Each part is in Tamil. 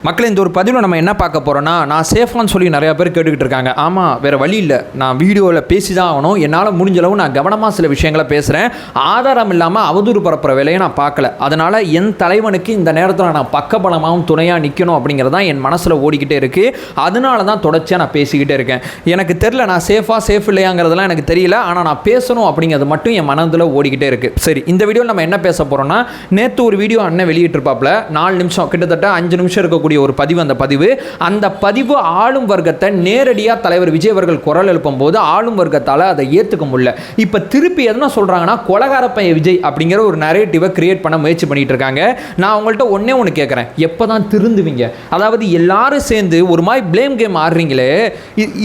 மக்கள் இந்த ஒரு பதிவில் நம்ம என்ன பார்க்க போகிறோன்னா, நான் சேஃபான்னு சொல்லி நிறையா பேர் கேட்டுக்கிட்டு இருக்காங்க. ஆமாம், வேறு வழி இல்லை, நான் வீடியோவில் பேசி தான் ஆகணும், என்னால் முடிஞ்சளவு நான் கவனமாக சில விஷயங்களை பேசுகிறேன், ஆதாரம் இல்லாமல் அவதூறு பரப்புகிற வேலையை நான் பார்க்கல. அதனால் என் தலைவனுக்கு இந்த நேரத்தில் நான் பக்கபலமாகவும் துணையாக நிற்கணும் அப்படிங்கிறது தான் என் மனசில் ஓடிக்கிட்டே இருக்குது. அதனால தான் தொடர்ச்சியாக நான் பேசிக்கிட்டே இருக்கேன். எனக்கு தெரில நான் சேஃப் இல்லையாங்கிறதுலாம் எனக்கு தெரியல, ஆனால் நான் பேசணும் அப்படிங்கிறது மட்டும் என் மனதில் ஓடிக்கிட்டே இருக்குது. சரி, இந்த வீடியோவில் நம்ம என்ன பேச போகிறோன்னா, நேற்று ஒரு வீடியோ அண்ணன் வெளியிட்டிருப்பாப்பில் 4 நிமிஷம் கிட்டத்தட்ட 5 நிமிஷம் இருக்கக்கூடிய ஒரு பதிவு. அந்த பதிவு ஆளும் வர்க்கத்தை நேரடியாக தலைவர் விஜய் அவர்கள் குரல் எழுப்பும் போது ஆளும் வர்க்கத்தால் அதை ஏற்றுக்க முடியல. இப்போ திருப்பி எதுனா சொல்றாங்கன்னா, கொலகாரப்பைய விஜய் அப்படிங்கிற ஒரு நரேட்டிவை கிரியேட் பண்ண முயற்சி பண்ணிட்டு இருக்காங்க. நான் உங்கள்கிட்ட ஒன்று கேட்குறேன், எப்போதான் திருந்துவீங்க? அதாவது எல்லாரும் சேர்ந்து ஒரு மாதிரி பிளேம் கேம் ஆடுறீங்களே,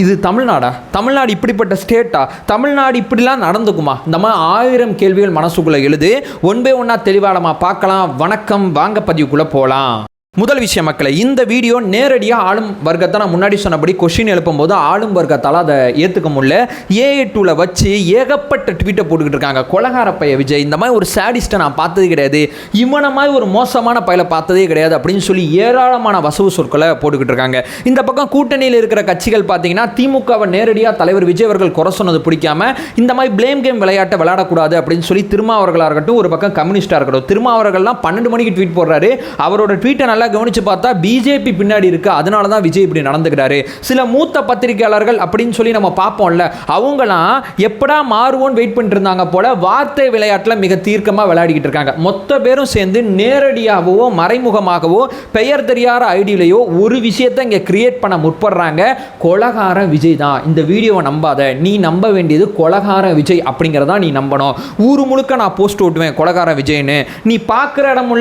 இது தமிழ்நாடா? தமிழ்நாடு இப்படிப்பட்ட ஸ்டேட்டா? தமிழ்நாடு இப்படிலாம் நடந்துக்குமா? இந்த மாதிரி 1000 கேள்விகள் மனசுக்குள்ளே எழுது. ஒன் பை ஒன்னா தெளிவாடமா பார்க்கலாம். வணக்கம், வாங்க பதிவுக்குள்ளே போகலாம். முதல் விஷயம் மக்களை, இந்த வீடியோ நேரடியாக ஆளும் வர்க்கத்தை நான் முன்னாடி சொன்னபடி கொஸ்டின் எழுப்பும் போது ஆளும் வர்க்கத்தால் அதை ஏற்றுக்க முடியல. ஏஏ2ல வச்சு ஏகப்பட்ட ட்வீட்டை போட்டுக்கிட்டு இருக்காங்க. கொலகாரப்பைய விஜய் இந்த மாதிரி ஒரு சேடிஸ்ட்டை நான் பார்த்ததே கிடையாது, இவனை மாதிரி ஒரு மோசமான பையலை பார்த்ததே கிடையாது அப்படின்னு சொல்லி ஏராளமான வசவு சொற்களை போட்டுக்கிட்டு இருக்காங்க. இந்த பக்கம் கூட்டணியில் இருக்கிற கட்சிகள் பார்த்தீங்கன்னா, திமுகவை நேரடியாக தலைவர் விஜய் அவர்கள் குறை சொன்னது பிடிக்காம இந்த மாதிரி பிளேம் கேம் விளையாட்டை விளையாடக்கூடாது அப்படின்னு சொல்லி திருமாவர்களாக இருக்கட்டும், ஒரு பக்கம் கம்யூனிஸ்டாக இருக்கட்டும், திருமாவர்கள்லாம் 12 மணிக்கு ட்வீட் போடுறாரு. அவரோட ட்வீட்டை நல்லா கவனிச்சு பார்த்தா பிஜேபி பின்னாடி இருக்கு, அதனால தான் விஜய் இப்படி நடந்துக்கிறாரு. சில மூத்த பத்திரிகையாளர்கள் அப்படின்னு சொல்லி நம்ம பார்ப்போம்ல, அவங்களாம் எப்படா மாறுவோன்னு வெயிட் பண்ணிட்டு இருந்தாங்க போல வார்த்தை விளையாட்டில் மிக தீர்க்கமாக விளையாடிக்கிட்டு இருக்காங்க. மொத்த பேரும் சேர்ந்து நேரடியாகவோ மறைமுகமாகவோ பெயர் தெரியாத ஐடியிலையோ ஒரு விஷயத்தை இங்கே கிரியேட் பண்ண முற்படுறாங்க. கொலகார விஜய் தான். இந்த வீடியோவை நம்பாத, நீ நம்ப வேண்டியது கொலகார விஜய் அப்படிங்கிறதா நீ நம்பணும். ஊர் முழுக்க நான் போஸ்ட் ஓட்டுவேன் கொலகார விஜய்னு, நீ பார்க்குற இடம்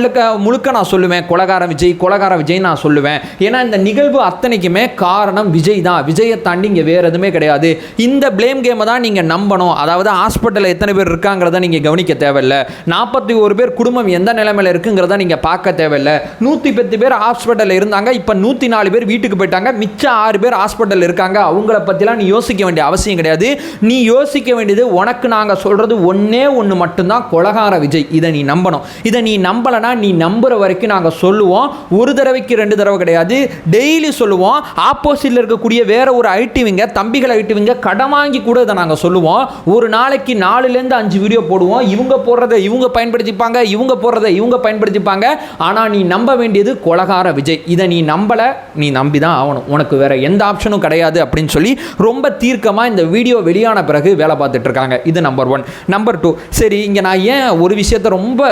முழுக்க நான் சொல்லுவேன் கொலகார விஜய் நான் சொல்லுவேன். ஏன்னா இந்த நிகழ்வு அத்தனைக்குமே காரணம் விஜய் தான். விஜயை தாண்டி இங்கே வேற எதுவுமே கிடையாது. இந்த பிளேம் கேமை தான் நீங்கள் நம்பணும். அதாவது ஹாஸ்பிட்டலில் எத்தனை பேர் இருக்காங்கிறத நீங்கள் கவனிக்க தேவையில்லை. 41 பேர் குடும்பம் எந்த நிலைமையில் இருக்குங்கிறத நீங்கள் பார்க்க தேவையில்லை. 110 பேர் ஹாஸ்பிட்டலில் இருந்தாங்க, இப்போ 104 பேர் வீட்டுக்கு போயிட்டாங்க, மிச்சம் 6 பேர் ஹாஸ்பிட்டலில் இருக்காங்க. அவங்கள பற்றிலாம் நீ யோசிக்க வேண்டிய அவசியம் கிடையாது. நீ யோசிக்க வேண்டியது உனக்கு நாங்கள் சொல்கிறது ஒன்றே ஒன்று மட்டும்தான், கொலகார விஜய். இதை நீ நம்பணும். இதை நீ நம்பலைன்னா நீ நம்புகிற வரைக்கும் நாங்கள் சொல்லுவோம். ஒரு தடவைக்கு 2 தடவை கிடையாது, டெய்லி சொல்லுவோம். ஆப்போசிட்ல இருக்கக்கூடிய வேற ஒரு ஐடிவிங்க, தம்பிகள் ஐடிவிங்க கடன் வாங்கி கூட இதை நாங்கள் சொல்லுவோம். ஒரு நாளைக்கு 4லேருந்து 5 வீடியோ போடுவோம். இவங்க போடுறதை இவங்க பயன்படுத்திப்பாங்க, இவங்க போடுறதை இவங்க பயன்படுத்திப்பாங்க. ஆனால் நீ நம்ப வேண்டியது கொலகார விஜய். இதை நீ நம்பலை, நீ நம்பி தான் ஆகணும். உனக்கு வேற எந்த ஆப்ஷனும் கிடையாது அப்படின்னு சொல்லி ரொம்ப தீர்க்கமாக இந்த வீடியோ வெளியான பிறகு வேலை பார்த்துட்டு இருக்காங்க. இது நம்பர் 1. நம்பர் 2, சரி இங்கே நான் ஏன் ஒரு விஷயத்தை ரொம்ப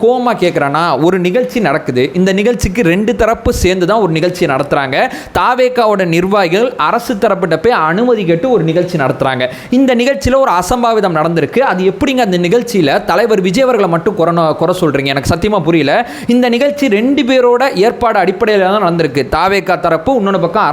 கோவமாக கேட்குறேன்னா, ஒரு நிகழ்ச்சி நடக்குது. இந்த நிகழ்ச்சிக்கு 2 தரப்பு சேர்ந்து தான் ஒரு நிகழ்ச்சி நடத்துகிறாங்க. தாவேகாவோட நிர்வாகிகள் அரசு தரப்பிட்ட போய் அனுமதி கேட்டு ஒரு நிகழ்ச்சி நடத்துகிறாங்க. இந்த நிகழ்ச்சியில் ஒரு அசம்பாவிதம் நடந்திருக்கு. அது எப்படிங்க அந்த நிகழ்ச்சியில் தலைவர் விஜய் அவர்களை மட்டும் குறை சொல்கிறீங்க? எனக்கு சத்தியமாக புரியல. இந்த நிகழ்ச்சி 2 பேரோட ஏற்பாடு அடிப்படையில் தான் நடந்திருக்கு. தாவேகா தரப்பு, இன்னொன்று பக்கம்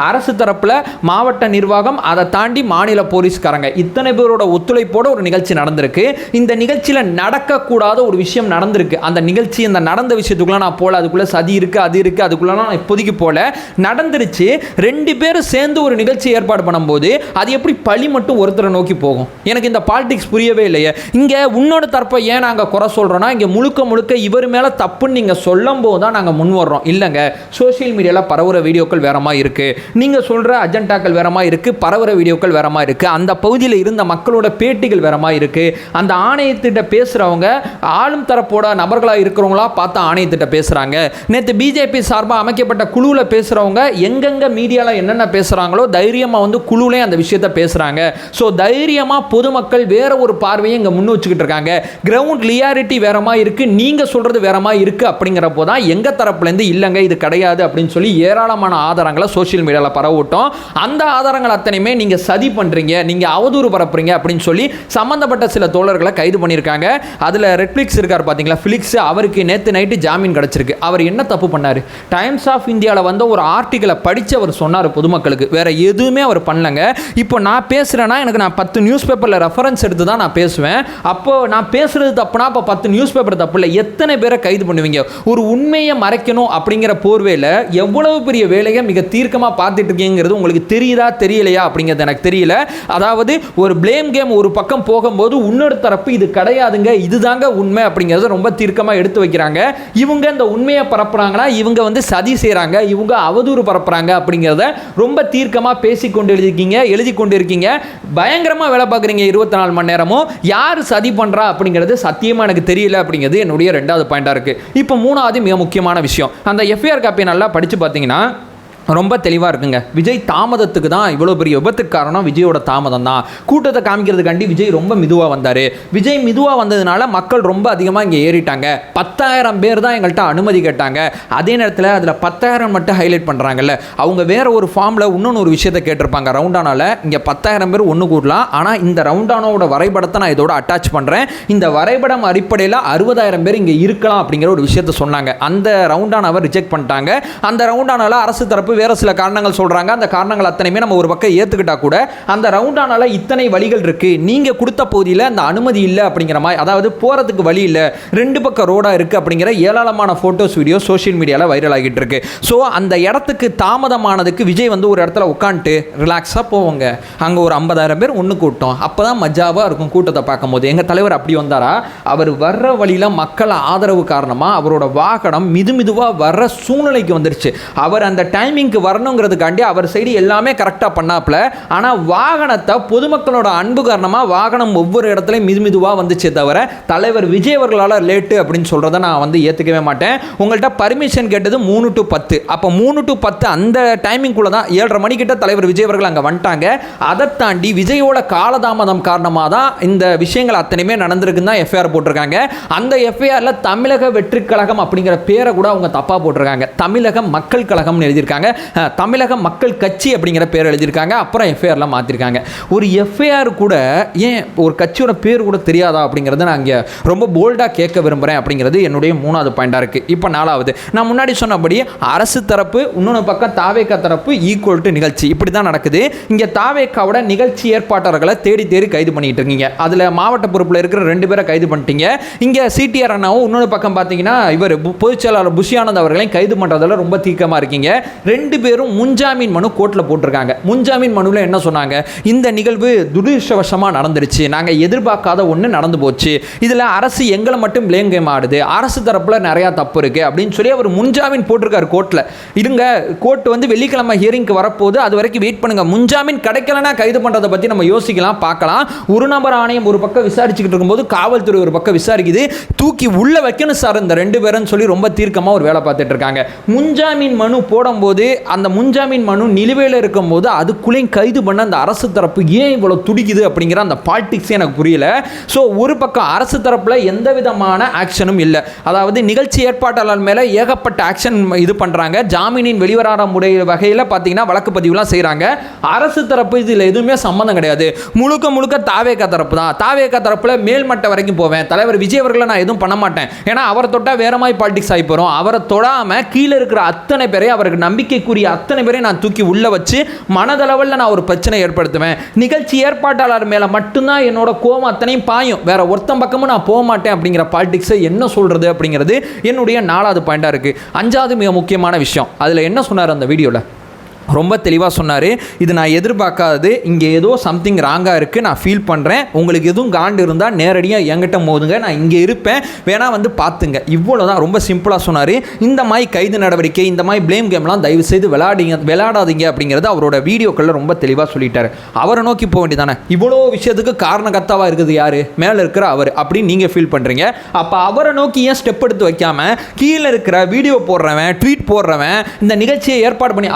அரசு தரப்பில் மாவட்ட நிர்வாகம், அதை தாண்டி மாநில போலீஸ்காரங்க, இத்தனை பேரோட ஒத்துழைப்போட ஒரு நிகழ்ச்சி நடந்திருக்கு. இந்த நிகழ்ச்சியில் நடக்கக்கூடாத ஒரு விஷயம் நடந்திருக்கு. அந்த நிகழ்ச்சி, இந்த நடந்த விஷயத்துக்குள்ள நான் போல, அதுக்குள்ள சதி இருக்கு, அது இருக்கு, அதுக்குள்ள நான் இப்போதைக்கு போல நடந்துருச்சு. 2 பேரும் சேர்ந்து ஒரு நிகழ்ச்சி ஏற்பாடு பண்ணும்போது அது எப்படி பழி மட்டும் ஒருத்தரை நோக்கி போகும்? எனக்கு இந்த பாலிடிக்ஸ் புரியவே இல்லையே. இங்க உன்னோட தரப்பை ஏன் நாங்கள் குறை சொல்றோம்னா, இங்க முழுக்க இவர் மேல தப்புன்னு நீங்க சொல்லும் போது தான் நாங்கள் முன் வர்றோம். இல்லைங்க, சோசியல் மீடியாவில் பரவுற வீடியோக்கள் வேறமா இருக்கு, நீங்க சொல்ற அஜெண்டாக்கள் வேறமா இருக்கு, பரவுற வீடியோக்கள் வேறமா இருக்கு, அந்த பகுதியில் இருந்த மக்களோட பேட்டிகள் வேறமா இருக்கு, அந்த ஆணையத்திட்ட பேசுறவங்க ஆளும் தரப்போட நபர்களாக இருக்கிறவங்களா பார்த்து ஆணையத்திட்ட பேசுகிறாங்க. நேற்று பிஜேபி சார்பாக அமைக்கப்பட்ட குழுவில் பேசுகிறவங்க எங்கெங்கே மீடியாவில் என்னென்ன பேசுகிறாங்களோ தைரியமாக வந்து குழுவிலே அந்த விஷயத்தை பேசுகிறாங்க. ஸோ தைரியமாக பொதுமக்கள் வேற ஒரு பார்வையை இங்கே முன் வச்சுக்கிட்டு இருக்காங்க. கிரவுண்ட் லியாரிட்டி வேறமா இருக்குது, நீங்கள் சொல்கிறது வேறமா இருக்குது. அப்படிங்கிறப்போ தான் எங்கள் தரப்புலேருந்து இல்லைங்க இது கிடையாது அப்படின்னு சொல்லி ஏராளமான ஆதாரங்களை சோஷியல் மீடியாவில் பரவிட்டோம். அந்த ஆதாரங்கள் அத்தனையுமே நீங்கள் சதி பண்ணுறீங்க, நீங்கள் அவதூறு பரப்புறீங்க அப்படின்னு சொல்லி சம்மந்தப்பட்ட சில தோழர்களை கைது பண்ணியிருக்காங்க. அதில் ரெட்ஃப்ளிக்ஸ் இருக்கார் பார்த்தீங்களா, ஃபிலிக்ஸ், அவருக்கு நேற்று நைட்டு ஜாமீன் கிடைச்சிருக்கு. அவர் என்ன தப்பு பண்ணார்? டைம்ஸ் ஆஃப் இந்தியாவில் வந்து ஒரு ஆர்டிக்கலை படித்து அவர் சொன்னார் பொதுமக்களுக்கு, வேற எதுவுமே அவர் பண்ணலங்க. இப்போ நான் பேசுகிறேன்னா எனக்கு நான் 10 நியூஸ் பேப்பரில் ரெஃபரன்ஸ் எடுத்து தான் நான் பேசுவேன். அப்போ நான் பேசுறது தப்புனா அப்போ 10 நியூஸ் பேப்பர் தப்பு இல்லை. எத்தனை பேரை கைது பண்ணுவீங்க? ஒரு உண்மையை மறைக்கணும் அப்படிங்கிற போர்வையில் எவ்வளவு பெரிய வேலையை மிக தீர்க்கமாக பார்த்துட்டு இருக்கீங்கிறது உங்களுக்கு தெரியுதா தெரியலையா அப்படிங்கிறது எனக்கு தெரியல. அதாவது ஒரு பிளேம் கேம் ஒரு பக்கம் போகும்போது இன்னொரு தரப்பு இது கிடையாதுங்க, இதுதாங்க உண்மை அப்படிங்கிறத ரொம்ப தீர்க்கமாக எடுத்து வைக்கிறாங்க. இவங்க இவங்க இந்த உண்மையை பரப்புறாங்கன்னா இவங்க வந்து சதி செய்கிறாங்க, இவங்க அவதூறு பரப்புறாங்க அப்படிங்கிறத ரொம்ப தீர்க்கமாக பேசிக்கொண்டு எழுதி கொண்டு இருக்கீங்க. பயங்கரமாக வேலை பார்க்குறீங்க 24 மணி நேரமும். யார் சதி பண்ணுறா அப்படிங்கிறது சத்தியமாக எனக்கு தெரியல அப்படிங்கிறது என்னுடைய 2வது பாயிண்டாக இருக்குது. இப்போ 3வது மிக முக்கியமான விஷயம், அந்த எஃப்ஐஆர் காப்பி நல்லா படித்து பார்த்தீங்கன்னா ரொம்ப தெளிவாக இருக்குங்க. விஜய் தாமதத்துக்கு தான் இவ்வளோ பெரிய விபத்துக்கு காரணம் விஜயோட தாமதம் தான். கூட்டத்தை காமிக்கிறதுக்காண்டி விஜய் ரொம்ப மெதுவாக வந்தார். விஜய் மெதுவாக வந்ததுனால மக்கள் ரொம்ப அதிகமாக இங்கே ஏறிட்டாங்க. 10,000 பேர் தான் எங்கள்கிட்ட அனுமதி கேட்டாங்க. அதே நேரத்தில் அதில் 10,000 மட்டும் ஹைலைட் பண்ணுறாங்கல்ல, அவங்க வேற ஒரு ஃபார்மில் இன்னொன்று ஒரு விஷயத்தை கேட்டிருப்பாங்க. ரவுண்டானால இங்கே 10,000 பேர் ஒன்று கூடலாம், ஆனால் இந்த ரவுண்டானோட வரைபடத்தை நான் இதோட அட்டாச் பண்ணுறேன், இந்த வரைபடம் அடிப்படையில் 60,000 பேர் இங்கே இருக்கலாம் அப்படிங்கிற ஒரு விஷயத்தை சொன்னாங்க. அந்த ரவுண்டானாவை ரிஜெக்ட் பண்ணிட்டாங்க. அந்த ரவுண்டானால அரசு தரப்பு வேற சில காரணங்கள் சொல்றாங்க. அந்த காரணங்கள் அத்தனையுமே நம்ம ஒரு பக்கம் ஏத்துக்கிட்டா கூட அந்த ரவுண்டானால இத்தனை வழிகள் இருக்கு, நீங்க கொடுத்த பகுதியில் அந்த அனுமதி இல்லை அப்படிங்கிற மாதிரி, அதாவது போறதுக்கு வழி இல்லை, 2 பக்கம் ரோடா இருக்கு அப்படிங்கிற ஏராளமான போட்டோஸ் வீடியோ சோஷியல் மீடியாவில் வைரல் ஆகிட்டு இருக்கு. ஸோ அந்த இடத்துக்கு தாமதமானதுக்கு விஜய் வந்து ஒரு இடத்துல உட்காந்துட்டு ரிலாக்ஸாக போவாங்க. அங்கே ஒரு 50,000 பேர் ஒன்று கூட்டம், அப்போதான் மஜாவாக இருக்கும் கூட்டத்தை பார்க்கும்போது. எங்கள் தலைவர் அப்படி வந்தாரா? அவர் வர்ற வழியில் மக்கள் ஆதரவு காரணமாக அவரோட வாகனம் மிதுவாக வர்ற சூழ்நிலைக்கு வந்துருச்சு. அவர் அந்த டைமிங் வரணுங்கிறதுக்காண்டி அவர் சைடு எல்லாமே கரெக்டாக பண்ணாப்ல. ஆனால் வாகனத்தை பொதுமக்களோட அன்பு காரணமாக வாகனம் ஒவ்வொரு இடத்துலையும் மெதுவாக வந்துச்சே தவிர தலைவர் விஜய் அவர்களால் லேட்டு அப்படின்னு சொல்கிறத நான் வந்து ஏற்றுக்கவே மாட்டேன். உங்கள்கிட்ட பர்மிஷன் கேட்டது 3 to 10, அப்போ 3 to 10 அந்த டைமிங்குள்ளே தான் 7:30 மணிக்கிட்ட தலைவர் விஜய் அவர்கள் அங்கே வந்துட்டாங்க. அதை தாண்டி விஜயோட காலதாமதம் காரணமாக தான் இந்த விஷயங்கள் அத்தனையுமே நடந்திருக்குன்னு தான் எஃப்ஐஆர் போட்டிருக்காங்க. அந்த எஃப்ஐஆரில் தமிழக வெற்றி கழகம் அப்படிங்கிற பேரை கூட அவங்க தப்பாக போட்டிருக்காங்க. தமிழக மக்கள் கழகம்னு எழுதியிருக்காங்க, தமிழக மக்கள் கட்சி அப்படிங்கிற பேர் எழுதியிருக்காங்க. அப்புறம் எஃப்ஐஆர்லாம் மாற்றிருக்காங்க. ஒரு எஃப்ஐஆர் கூட ஏன் ஒரு கட்சியோட பேர் கூட தெரியாதா அப்படிங்கிறத நான் இங்கே ரொம்ப போல்டாக கேட்க விரும்புகிறேன் அப்படிங்கிறது என்னுடைய 3வது பாயிண்டாக இருக்குது. இப்போ 4வது, நான் முன்னாடி சொன்னபடி அரசு தரப்பு இன்னொன்று பக்கம் தாவேக்கா தரப்பு ஈக்குவல் டு நிகழ்ச்சி, இப்படி தான் நடக்குது. இங்கே தாவேக்காவோட நிகழ்ச்சி ஏற்பாட்டாளர்களை தேடி கைது பண்ணிட்டு இருக்கீங்க. அதில் மாவட்ட பொறுப்பில் இருக்கிற 2 பேரை கைது பண்ணிட்டீங்க. இங்கே சிடிஆர் அண்ணாவும் இன்னொரு பக்கம் பார்த்தீங்கன்னா இவர் பொதுச் செயலாளர் புஷியானந்த் அவர்களையும் கைது பண்ணுறதுல ரொம்ப தீக்கமாக இருக்கீங்க. 2 பேரும் முன்ஜாமீன் மனு கோர்ட்டில் போட்டிருக்காங்க. முன்ஜாமீன் மனுவில் என்ன சொன்னாங்க? இந்த நிகழ்வு துரதிர்ஷ்டவசமாக நடந்துருச்சு, நாங்கள் எதிர்பார்க்காத ஒன்று நடந்து போச்சு, இதில் அரசு எங்களை மட்டும் பிளேம் கேம் ஆடுது, அரசு தரப்பில் நிறையா தப்பு இருக்குது அப்படின்னு சொல்லி அவர் முன்ஜாமீன் போட்டிருக்காரு கோர்ட்டில். இருங்க, கோர்ட் வந்து வெள்ளிக்கிழமை ஹியரிங்க்கு வரப்போது, அது வரைக்கும் வெயிட் பண்ணுங்க. முன்ஜாமீன் கிடைக்கலன்னா கைது பண்ணுறதை பற்றி நம்ம யோசிக்கலாம், பார்க்கலாம். ஒரு நபர் ஆணையம் ஒரு பக்கம் விசாரிச்சுக்கிட்டு இருக்கும்போது காவல்துறை ஒரு பக்கம் விசாரிக்குது, தூக்கி உள்ள வைக்கணும் சார் இந்த 2 பேரும் சொல்லி ரொம்ப தீர்க்கமாக ஒரு வேலை பார்த்துட்டு இருக்காங்க. முன்ஜாமீன் மனு போடும்போது அந்த முன்ஜாமீன் மனு நிலுவையில் இருக்கும்போது அதுக்குள்ளேயும் கைது பண்ண அந்த அரசு தரப்பு ஏன் இவ்வளோ துடிக்குது அப்படிங்கிற அந்த பாலிடிக்ஸே எனக்கு புரியல. ஸோ ஒரு பக்கம் அரசு தரப்பில் எந்த விதமான ஆக்ஷனும் இல்லை, அதாவது நிகழ்ச்சி ஏற்பாட்டாளர் மேலே ஏகப்பட்ட ஆக்ஷன் இது பண்ணுறாங்க, ஜாமீனின் வெளிவராத முறை வகையில் பார்த்தீங்கன்னா வழக்கு பதிவுலாம் செய்கிறாங்க. அரசு தரப்பு இதில் எதுவுமே சம்மந்தம் கிடையாது, முழுக்க தாவேக்கா தரப்பு தான். தாவேக்கா தரப்பில் மேல்மட்ட வரைக்கும் போவேன், தலைவர் விஜய் அவர்களை நான் எதுவும் பண்ண மாட்டேன், ஏன்னா அவரை தொட்டால் வேற மாதிரி பாலிடிக்ஸ் ஆகி போகிறோம். அவரை தொடாமல் கீழே இருக்கிற அத்தனை பேரையும், அவருக்கு நம்பிக்கைக்குரிய அத்தனை பேரையும் நான் தூக்கி உள்ள வச்சு மனதளவில் நான் ஒரு பிரச்சனை ஏற்படுத்துவேன். நிகழ்ச்சி ஏற்பாட்டாளர் மேலே மட்டும்தான் என்னோட கோவம் அத்தனையும் பாயும், வேற ஒருத்தன் பக்கமும் நான் போக மாட்டேன் அப்படிங்கிற பாலிடிக்ஸை என்ன சொல்றது அப்படிங்கிறது என்னுடைய 4வது பாயிண்டாக இருக்குது. 5வது மிக முக்கியமான விஷயம், அதில் என்ன சொன்னார் அந்த வீடியோவில்? ரொம்ப தெளிவாக சொன்னார், இது நான் எதிர்பார்க்காதது, இங்கே ஏதோ சம்திங் ராங்காக இருக்குது, நான் ஃபீல் பண்ணுறேன், உங்களுக்கு எதுவும் காண்டு இருந்தால் நேரடியாக என்கிட்ட மோதுங்க, நான் இங்கே இருப்பேன், வேணா வந்து பார்த்துங்க, இவ்வளோ தான். ரொம்ப சிம்பிளாக சொன்னார். இந்த மாதிரி கைது நடவடிக்கை, இந்த மாதிரி பிளேம் கேம்லாம் தயவு செய்து விளையாடாதீங்க அப்படிங்கிறது அவரோட வீடியோக்களில் ரொம்ப தெளிவாக சொல்லிட்டார். அவரை நோக்கி போக வேண்டியதானே? இவ்வளோ விஷயத்துக்கு காரணகர்த்தாவாக இருக்குது யார்? மேலே இருக்கிற அவர் அப்படின்னு நீங்கள் ஃபீல் பண்ணுறீங்க. அப்போ அவரை நோக்கி ஏன் ஸ்டெப் எடுத்து வைக்காமல் கீழே இருக்கிற வீடியோ போடுறவன், ட்வீட் போடுறவன், இந்த நிகழ்ச்சியை ஏற்பாடு பண்ணி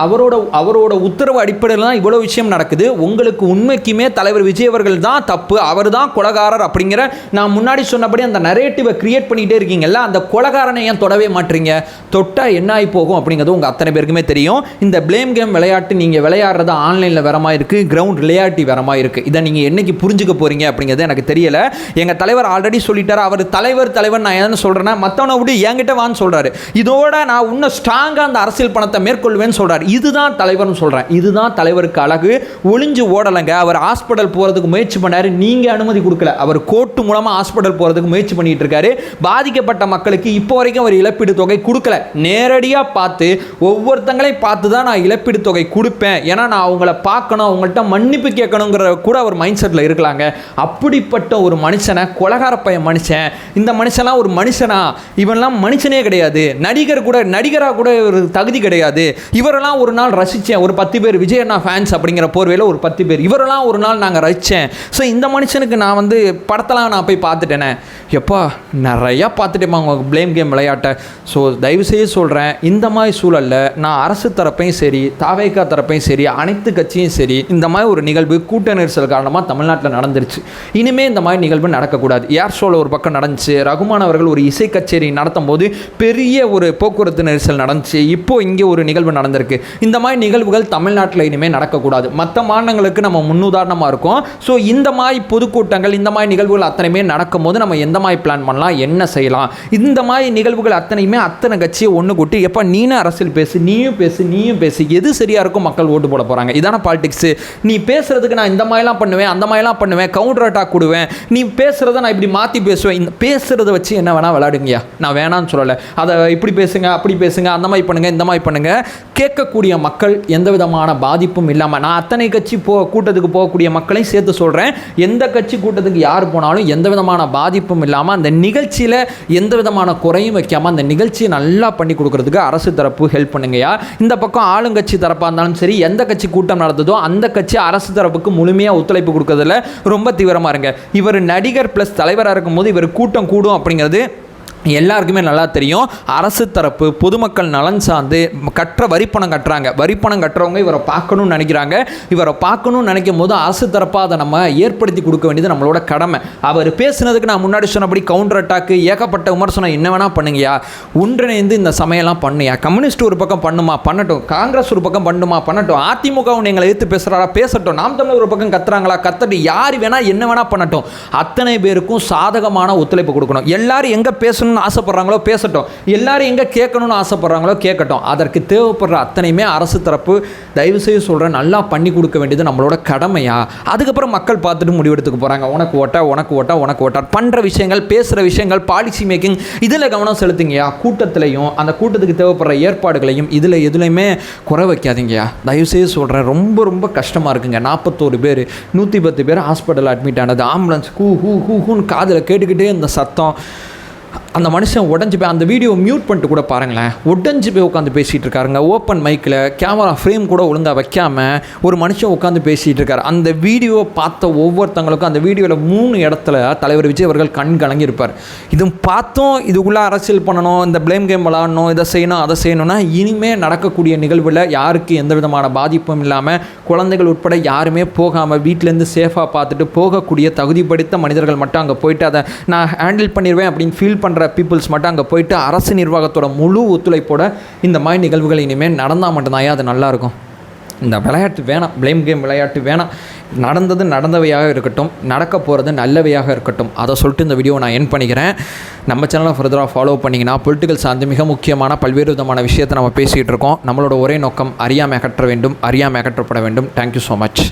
அவரோட உத்தரவு அடிப்படையில் தான் இவ்வளோ விஷயம் நடக்குது. உங்களுக்கு உண்மைக்குமே தலைவர் விஜய் அவர்கள் தான் தப்பு, அவர் தான் கொலைகாரர் அப்படிங்கிற நான் முன்னாடி சொன்னபடி அந்த நரேட்டிவை கிரியேட் பண்ணிகிட்டே இருக்கீங்கல்ல, அந்த கொலைகாரனை ஏன் தொடவே மாட்டீங்க? தொட்டால் என்ன ஆகி போகும் அப்படிங்கிறது உங்கள் அத்தனை பேருக்குமே தெரியும். இந்த பிளேம் கேம் விளையாட்டு நீங்கள் விளையாடுறது ஆன்லைனில் வேற மாதிரி இருக்குது, கிரவுண்ட் ரியாலிட்டி வேற மாதிரி இருக்குது. இதை நீங்கள் என்னைக்கு புரிஞ்சுக்க போகிறீங்க அப்படிங்கிறது எனக்கு தெரியல. எங்கள் தலைவர் ஆல்ரெடி சொல்லிட்டார், அவர் தலைவர் நான் என்ன சொல்கிறேன்னா மற்றவனை விட என்கிட்ட வான்னு சொல்கிறாரு. இதோட நான் இன்னும் ஸ்ட்ராங்காக அந்த அரசியல் பணத்தை மேற்கொள்வேன்னு சொல்கிறார். இதுதான் தலைவர்னு சொல்கிறேன். இதுதான் தலைவருக்கு அழகு. ஒளிஞ்சு ஓடலைங்க. அவர் ஹாஸ்பிட்டல் போகிறதுக்கு முயற்சி பண்ணார், நீங்கள் அனுமதி கொடுக்கல. அவர் கோர்ட்டு மூலமாக ஹாஸ்பிட்டல் போகிறதுக்கு முயற்சி பண்ணிட்டு இருக்காரு. பாதிக்கப்பட்ட மக்களுக்கு இப்போ வரைக்கும் அவர் இழப்பீடு தொகை கொடுக்கல. நேரடியாக பார்த்து ஒவ்வொருத்தங்களையும் பார்த்து தான் நான் இழப்பீடு தொகை கொடுப்பேன், ஏன்னா நான் அவங்கள பார்க்கணும், அவங்கள்ட்ட மன்னிப்பு கேட்கணுங்கிற கூட அவர் மைண்ட் செட்டில் இருக்கலாங்க. அப்படிப்பட்ட ஒரு மனுஷனை, கொலகார பையன் மனுஷன், இந்த மனுஷன்லாம் ஒரு மனுஷனா? இவன்லாம் மனுஷனே கிடையாது. நடிகராக கூட ஒரு தகுதி கிடையாது. இவரெல்லாம் ஒரு நாள் ரசித்தேன், ஒரு 10 பேர் விஜய் அண்ணா ஃபேன்ஸ் அப்படிங்கிற போர்வையில் ஒரு 10 பேர், இவரெல்லாம் ஒரு நாள் நாங்கள் ரசித்தேன். ஸோ இந்த மனுஷனுக்கு நான் வந்து படத்தெல்லாம் நான் போய் பார்த்துட்டேனே, எப்பா நிறையா பார்த்துட்டேம்மா அவங்க ப்ளேம் கேம் விளையாட்டை. ஸோ தயவுசெய்து சொல்கிறேன், இந்த மாதிரி சூழலில் நான் அரசு தரப்பையும் சரி, தாவேகா தரப்பையும் சரி, அனைத்து கட்சியும் சரி, இந்த மாதிரி ஒரு நிகழ்வு கூட்ட நெரிசல் காரணமாக தமிழ்நாட்டில் நடந்துருச்சு. இனிமேல் இந்த மாதிரி நிகழ்வு நடக்கக்கூடாது. ஏர் ஷோவில் ஒரு பக்கம் நடந்துச்சு, ரகுமான் அவர்கள் ஒரு இசை கச்சேரி நடத்தும் போது பெரிய ஒரு போக்குவரத்து நெரிசல் நடந்துச்சு. இப்போது இங்கே ஒரு நிகழ்வு நடந்திருக்கு. இந்த மாதிரி நிகழ்வுகள் தமிழ்நாட்டில் இனிமேல் நடக்கக்கூடாது. மற்ற மாநிலங்களுக்கு நம்ம முன்னுதாரணமாக இருக்கும். ஸோ இந்த மாதிரி பொதுக்கூட்டங்கள், இந்த மாதிரி நிகழ்வுகள் அத்தனையுமே நடக்கும்போது நம்ம எந்த மாதிரி பிளான் பண்ணலாம், என்ன செய்யலாம், இந்த மாதிரி நிகழ்வுகள் அத்தனையுமே அத்தனை கட்சியை ஒன்று கூட்டி, எப்போ நீனும் அரசியல் பேசு, நீயும் பேசு, எது சரியாக இருக்கும் மக்கள் ஓட்டு போட போகிறாங்க. இதான பாலிடிக்ஸு. நீ பேசுறதுக்கு நான் இந்த மாதிரிலாம் பண்ணுவேன், அந்த மாதிரிலாம் பண்ணுவேன், கவுண்டர் அட்டாக் கொடுவேன், நீ பேசுகிறத நான் இப்படி மாற்றி பேசுவேன். இந்த பேசுகிறத வச்சு என்ன வேணால் விளையாடுங்கயா, நான் வேணான்னு சொல்லலை. அதை இப்படி பேசுங்க, அப்படி பேசுங்க, அந்த மாதிரி பண்ணுங்கள், இந்த மாதிரி பண்ணுங்கள். கேட்கக்கூடிய மக்கள் எந்த விதமான பாதிப்பும் இல்லாமல், நான் அத்தனை கட்சி கூட்டத்துக்கு போகக்கூடிய மக்களையும் சேர்த்து சொல்கிறேன், எந்த கட்சி கூட்டத்துக்கு யார் போனாலும் எந்த விதமான பாதிப்பும் இல்லாமல், அந்த நிகழ்ச்சியில் எந்த விதமான குறையும் வைக்காமல் அந்த நிகழ்ச்சியை நல்லா பண்ணி கொடுக்கறதுக்கு அரசு தரப்பு ஹெல்ப் பண்ணுங்கயா. இந்த பக்கம் ஆளுங்கட்சி தரப்பாக இருந்தாலும் சரி, எந்த கட்சி கூட்டம் நடந்ததோ அந்த கட்சி அரசு தரப்புக்கு முழுமையாக ஒத்துழைப்பு கொடுக்கறதுல ரொம்ப தீவிரமாக இருங்க. இவர் நடிகர் ப்ளஸ் தலைவராக இருக்கும்போது இவர் கூட்டம் கூடும் அப்படிங்கிறது எல்லாருக்குமே நல்லா தெரியும். அரசு தரப்பு பொதுமக்கள் நலன் சார்ந்து வரிப்பணம் கட்டுறாங்க. வரிப்பணம் கட்டுறவங்க இவரை பார்க்கணும்னு நினைக்கிறாங்க. இவரை பார்க்கணும்னு நினைக்கும் போது அரசு தரப்பாக அதை நம்ம ஏற்படுத்தி கொடுக்க வேண்டியது நம்மளோட கடமை. அவர் பேசுனதுக்கு நான் முன்னாடி சொன்னபடி கவுண்டர் அட்டாக்கு, ஏகப்பட்ட விமர்சனம் என்ன வேணால் பண்ணுங்கயா. ஒன்றிணைந்து இந்த சமையெல்லாம் பண்ணுயா. கம்யூனிஸ்ட் ஒரு பக்கம் பண்ணுமா, பண்ணட்டும். காங்கிரஸ் ஒரு பக்கம் பண்ணுமா, பண்ணட்டும். அதிமுக ஒன்று எங்களை எதிர்த்து பேசுகிறாரா, பேசட்டும். நாம் தமிழர் ஒரு பக்கம் கத்துறாங்களா, கத்தட்டு. யார் வேணால் என்ன வேணால் பண்ணட்டும். அத்தனை பேருக்கும் சாதகமான ஒத்துழைப்பு கொடுக்கணும். எல்லாரும் எங்கே பேசணும் ஆசைப்படுறாங்களோ பேசட்டும், எல்லாரும் எங்க கேட்கணும்னு ஆசைப்படுறாங்களோ கேட்கட்டும். அதற்கு தேவைப்படுற அத்தனையுமே அரசு தரப்பு தயவு செய்து சொல்கிறேன் நல்லா பண்ணி கொடுக்க வேண்டியது நம்மளோட கடமையா. அதுக்கப்புறம் மக்கள் பார்த்துட்டு முடிவெடுத்துக்க போகிறாங்க. உனக்கு ஓட்டா பண்ணுற விஷயங்கள், பேசுகிற விஷயங்கள், பாலிசி மேக்கிங், இதில் கவனம் செலுத்துங்கயா. கூட்டத்திலையும் அந்த கூட்டத்துக்கு தேவைப்படுற ஏற்பாடுகளையும் எதுலையுமே குறை வைக்காதீங்கயா. தயவு செய்து சொல்கிறேன், ரொம்ப ரொம்ப கஷ்டமாக இருக்குங்க. 41 பேர் 110 பேர் ஹாஸ்பிட்டல் அட்மிட் ஆனது. ஆம்புலன்ஸ் ஹூன்னு காதில் கேட்டுக்கிட்டே இந்த சத்தம். அந்த மனுஷன் உடஞ்சி போய், அந்த வீடியோ மியூட் பண்ணிட்டு கூட பாருங்களேன், உடஞ்சி போய் உட்காந்து பேசிகிட்டு இருக்காருங்க. ஓப்பன் மைக்கில் கேமரா ஃப்ரேம் கூட ஒழுங்காக வைக்காமல் ஒரு மனுஷன் உட்காந்து பேசிகிட்டு இருக்காரு. அந்த வீடியோ பார்த்த ஒவ்வொருத்தங்களுக்கும் அந்த வீடியோவில் 3 இடத்துல தலைவர் விஜய் அவர்கள் கண் கலங்கியிருப்பார். இது பார்த்தோம், இதுக்குள்ளே அரசியல் பண்ணணும், இந்த ப்ளேம் கேம் விளாடணும், இதை செய்யணும், அதை செய்யணும்னா இனிமேல் நடக்கக்கூடிய நிகழ்வில் யாருக்கு எந்த விதமான பாதிப்பும் இல்லாமல், குழந்தைகள் உட்பட யாருமே போகாமல் வீட்டிலேருந்து சேஃபாக பார்த்துட்டு போகக்கூடிய தகுதிப்படுத்த மனிதர்கள் மட்டும் அங்கே போயிட்டு அதை நான் ஹேண்டில் பண்ணிடுவேன் அப்படின்னு ஃபீல் பண்ணுற பீப்புள்ஸ் மட்டும் அங்கே போயிட்டு அரசு நிர்வாகத்தோட முழு ஒத்துழைப்போட இந்த மாதிரி நிகழ்வுகள் இனிமேல் நடந்தால் மட்டும்தான் அது நல்லாயிருக்கும். இந்த விளையாட்டு வேணாம், ப்ளேம் கேம் விளையாட்டு வேணாம். நடந்தது நடந்தவையாக இருக்கட்டும், நடக்க போகிறது நல்லவையாக இருக்கட்டும். அதை சொல்லிட்டு இந்த வீடியோ நான் என் பண்ணிக்கிறேன். நம்ம சேனலை ஃபர்தராக ஃபாலோ பண்ணிங்கன்னா பொலிட்டிக்கல் சார்ந்து மிக முக்கியமான பல்வேறு விதமான விஷயத்தை நம்ம பேசிகிட்டு இருக்கோம். நம்மளோட ஒரே நோக்கம் அறியாமை அகற்ற வேண்டும், அறியாமை அகற்றப்பட வேண்டும். Thank you so much.